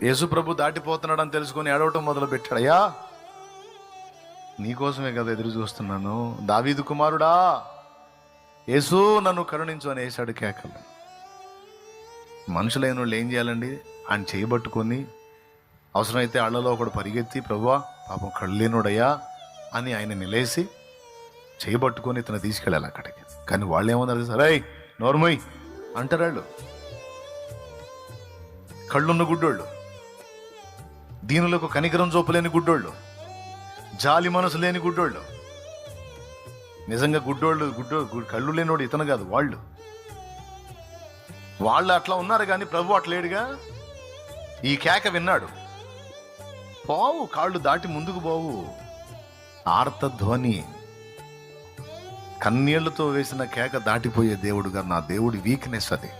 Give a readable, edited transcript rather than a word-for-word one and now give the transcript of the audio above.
యేసు ప్రభు దాటిపోతున్నాడు అని తెలుసుకొని ఏడవటం మొదలు పెట్టాడు. అయ్యా నీకోసమే కదా ఎదురు చూస్తున్నాను, దావీదు కుమారుడా యేసు నన్ను కరుణించు అని వేశాడు కేకలు. మనుషులైన వాళ్ళు ఏం చేయాలండి? ఆయన చేయబట్టుకొని అవసరమైతే అళ్ళలో ఒకడు పరిగెత్తి ప్రభువా పాపం కళ్ళు లేనోడయ్యా అని ఆయన నిలేసి చేయబట్టుకొని ఇతను తీసుకెళ్ళాలి అక్కడికి. కానీ వాళ్ళు ఏమన్నారు? సరే నోర్మోయ్ అంటారు వాళ్ళు. కళ్ళున్న గుడ్డోళ్ళు, దీనులకు కనికరం చూపలేని గుడ్డోళ్ళు, జాలి మనసు లేని గుడ్డోళ్ళు. నిజంగా కళ్ళు లేనోడు ఇతను కాదు, వాళ్ళు అట్లా ఉన్నారు. కానీ ప్రభు అట్లేడుగా. ఈ కేక విన్నాడు. పోవు, కాళ్ళు దాటి ముందుకు పోవు. ఆర్తధ్వని, కన్నీళ్లతో వేసిన కేక దాటిపోయే దేవుడుగా నా దేవుడి వీక్నెస్ అది.